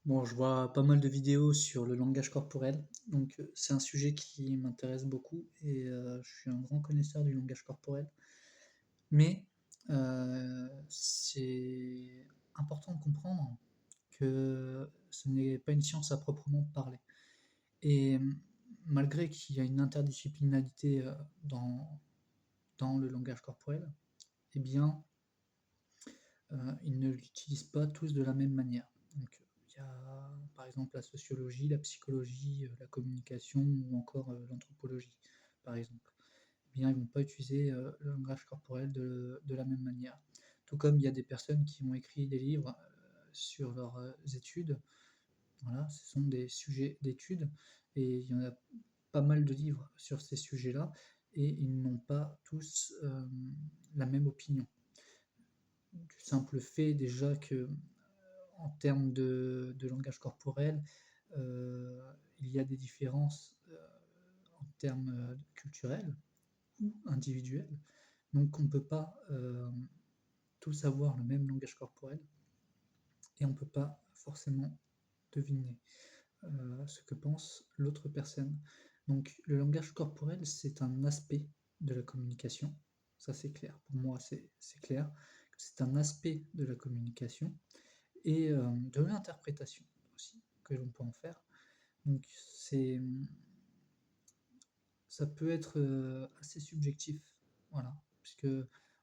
Bon, je vois pas mal de vidéos sur le langage corporel, donc c'est un sujet qui m'intéresse beaucoup et je suis un grand connaisseur du langage corporel. Mais c'est important de comprendre que ce n'est pas une science à proprement parler. Et malgré qu'il y a une interdisciplinarité dans le langage corporel, eh bien, ils ne l'utilisent pas tous de la même manière. Donc, il y a par exemple la sociologie, la psychologie, la communication ou encore l'anthropologie, par exemple. Eh bien, ils ne vont pas utiliser le langage corporel de la même manière. Tout comme il y a des personnes qui ont écrit des livres sur leurs études. Voilà, ce sont des sujets d'études et il y en a pas mal de livres sur ces sujets-là et ils n'ont pas tous la même opinion. Du simple fait déjà que en termes de langage corporel, euh, il y a des différences en termes culturels ou individuels. Donc on ne peut pas tous avoir le même langage corporel et on ne peut pas forcément deviner ce que pense l'autre personne. Donc le langage corporel, c'est un aspect de la communication. Ça c'est clair. Pour moi, c'est clair. C'est un aspect de la communication et de l'interprétation aussi que l'on peut en faire. Donc ça peut être assez subjectif, voilà, puisque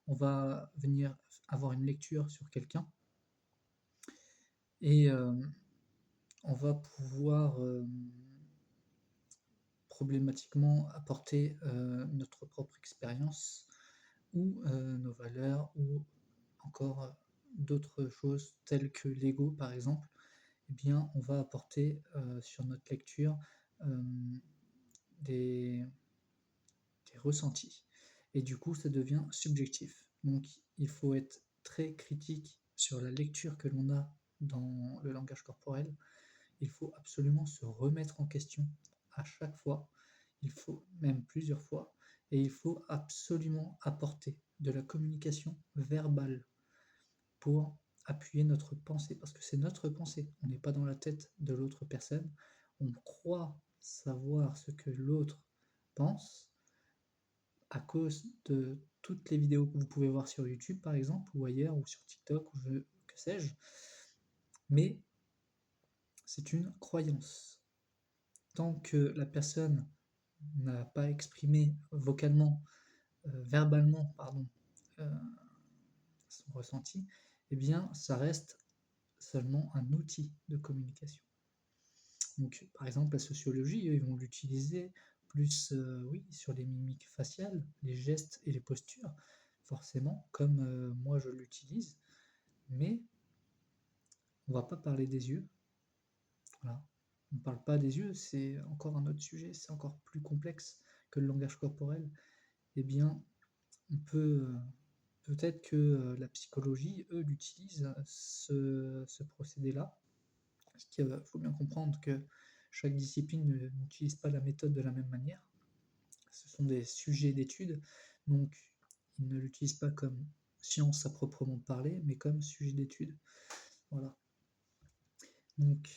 on va venir avoir une lecture sur quelqu'un et on va pouvoir problématiquement apporter notre propre expérience ou nos valeurs ou encore d'autres choses telles que l'ego par exemple. Eh bien, on va apporter sur notre lecture euh, des, des ressentis. Et du coup, ça devient subjectif. Donc, il faut être très critique sur la lecture que l'on a dans le langage corporel. Il faut absolument se remettre en question à chaque fois. Il faut même plusieurs fois. Et il faut absolument apporter de la communication verbale pour appuyer notre pensée, parce que c'est notre pensée. On n'est pas dans la tête de l'autre personne. On croit savoir ce que l'autre pense à cause de toutes les vidéos que vous pouvez voir sur YouTube, par exemple, ou ailleurs, ou sur TikTok, ou que sais-je. Mais c'est une croyance. Tant que la personne n'a pas exprimé vocalement, verbalement, pardon, euh, son ressenti, eh bien, ça reste seulement un outil de communication. Donc, par exemple, la sociologie, ils vont l'utiliser plus, oui, sur les mimiques faciales, les gestes et les postures, forcément, comme moi je l'utilise, mais on va pas parler des yeux. Voilà. On ne parle pas des yeux, c'est encore un autre sujet, c'est encore plus complexe que le langage corporel. Eh bien, on peut peut-être que la psychologie, eux, l'utilisent ce procédé-là. Parce qu'il faut bien comprendre que chaque discipline n'utilise pas la méthode de la même manière. Ce sont des sujets d'étude, donc ils ne l'utilisent pas comme science à proprement parler, mais comme sujet d'étude. Voilà. Donc,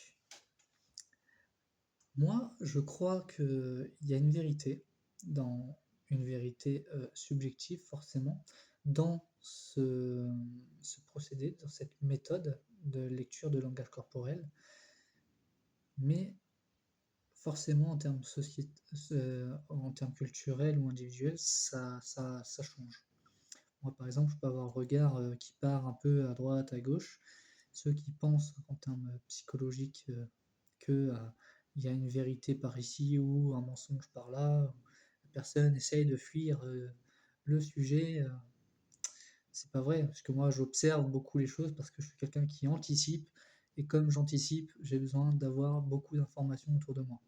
moi, je crois qu'il y a une vérité, dans une vérité subjective forcément, dans ce procédé, dans cette méthode de lecture de langage corporel, mais forcément en termes culturels ou individuels, ça change. Moi, par exemple, je peux avoir un regard qui part un peu à droite, à gauche. Ceux qui pensent en termes psychologiques que il y a une vérité par ici ou un mensonge par là, la personne essaye de fuir le sujet. C'est pas vrai, parce que moi, j'observe beaucoup les choses parce que je suis quelqu'un qui anticipe. Et comme j'anticipe, j'ai besoin d'avoir beaucoup d'informations autour de moi.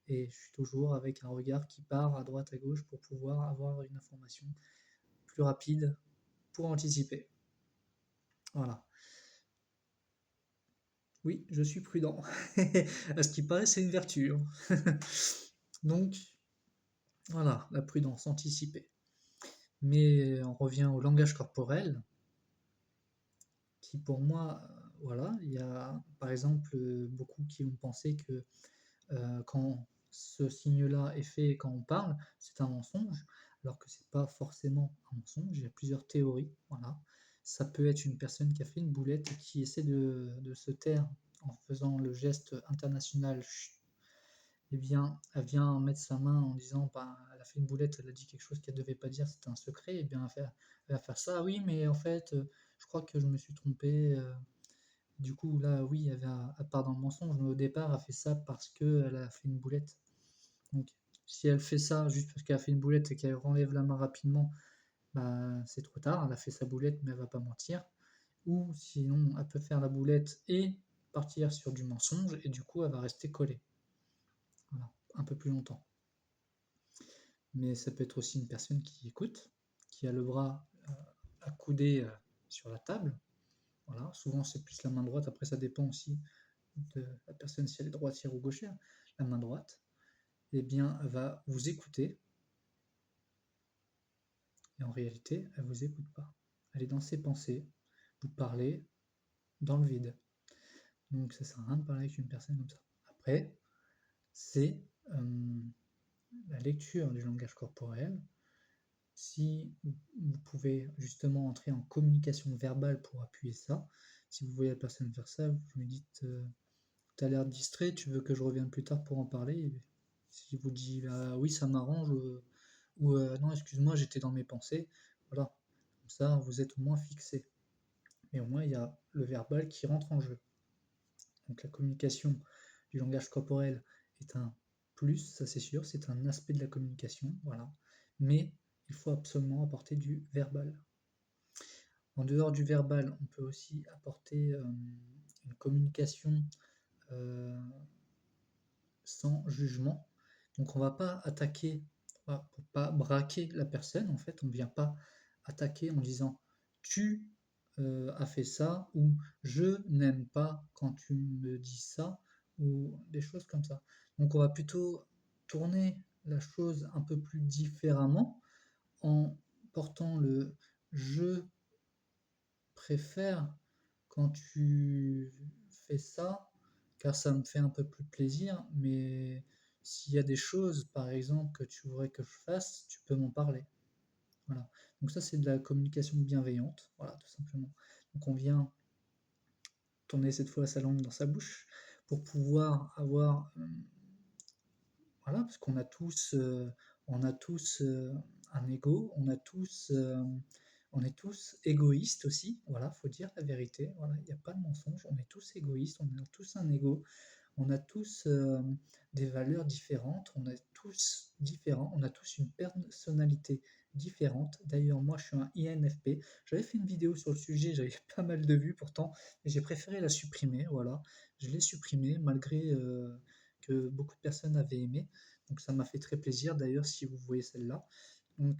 Et je suis toujours avec un regard qui part à droite, à gauche pour pouvoir avoir une information plus rapide pour anticiper. Voilà. Oui, je suis prudent. À ce qui paraît, c'est une vertu, hein. Donc, voilà, la prudence, anticiper. Mais on revient au langage corporel, qui pour moi, voilà, il y a par exemple beaucoup qui vont penser que quand ce signe-là est fait quand on parle, c'est un mensonge, alors que c'est pas forcément un mensonge. Il y a plusieurs théories, voilà. Ça peut être une personne qui a fait une boulette et qui essaie de se taire en faisant le geste international. Chut. Eh bien, elle vient mettre sa main en disant, bah, elle a fait une boulette, elle a dit quelque chose qu'elle devait pas dire, c'était un secret. Eh bien, elle va faire ça. Oui, mais en fait, je crois que je me suis trompé. Du coup, là, oui, elle part dans le mensonge, mais au départ, elle fait ça parce qu'elle a fait une boulette. Donc, si elle fait ça juste parce qu'elle a fait une boulette et qu'elle enlève la main rapidement, bah, c'est trop tard. Elle a fait sa boulette, mais elle va pas mentir. Ou sinon, elle peut faire la boulette et partir sur du mensonge, et du coup, elle va rester collée. Voilà, un peu plus longtemps. Mais ça peut être aussi une personne qui écoute, qui a le bras accoudé sur la table. Voilà, souvent c'est plus la main droite, après ça dépend aussi de la personne si elle est droitière ou gauchère. La main droite, eh bien, elle va vous écouter, et en réalité, elle ne vous écoute pas. Elle est dans ses pensées, vous parlez dans le vide. Donc ça sert à rien de parler avec une personne comme ça. Après, c'est la lecture du langage corporel. Si vous pouvez justement entrer en communication verbale pour appuyer ça, si vous voyez la personne faire ça, vous lui dites tu as l'air distrait, tu veux que je revienne plus tard pour en parler. Et si vous dites bah, oui, ça m'arrange, ou non, excuse-moi, j'étais dans mes pensées, voilà, comme ça vous êtes au moins fixé. Mais au moins il y a le verbal qui rentre en jeu. Donc la communication du langage corporel est un plus, ça c'est sûr, c'est un aspect de la communication, voilà. Mais il faut absolument apporter du verbal. En dehors du verbal, on peut aussi apporter une communication euh, sans jugement. Donc on ne va pas attaquer, pour pas braquer la personne, en fait, on ne vient pas attaquer en disant tu as fait ça, ou je n'aime pas quand tu me dis ça, ou des choses comme ça. Donc on va plutôt tourner la chose un peu plus différemment en portant le je préfère quand tu fais ça, car ça me fait un peu plus plaisir, mais s'il y a des choses, par exemple, que tu voudrais que je fasse, tu peux m'en parler. Voilà. Donc ça, c'est de la communication bienveillante, voilà, tout simplement. Donc on vient tourner cette fois sa langue dans sa bouche pour pouvoir avoir, voilà, parce qu'on a tous, un ego, on est tous égoïstes aussi, voilà, faut dire la vérité, voilà, il n'y a pas de mensonge, on est tous égoïstes, on a tous un ego, on a tous des valeurs différentes, on est tous différents, on a tous une personnalité différente. D'ailleurs, moi je suis un INFP, j'avais fait une vidéo sur le sujet, j'avais pas mal de vues pourtant, mais j'ai préféré la supprimer, voilà, je l'ai supprimée malgré que beaucoup de personnes avaient aimé, donc ça m'a fait très plaisir d'ailleurs si vous voyez celle-là. Donc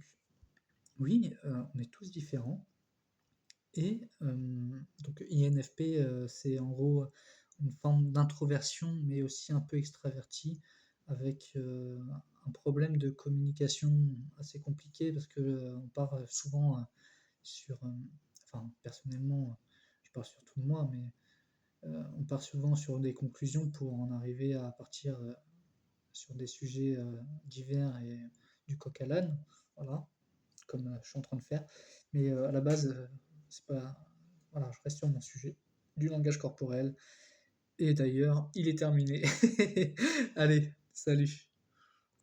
oui, on est tous différents. Et donc INFP, c'est en gros une forme d'introversion, mais aussi un peu extraverti, avec un problème de communication assez compliqué, parce que on part souvent sur, enfin personnellement, je parle surtout de moi, mais on part souvent sur des conclusions pour en arriver à partir sur des sujets divers et du coq à l'âne, voilà, comme je suis en train de faire. Mais à la base, c'est pas. Voilà, je reste sur mon sujet du langage corporel. Et d'ailleurs, il est terminé. Allez, salut.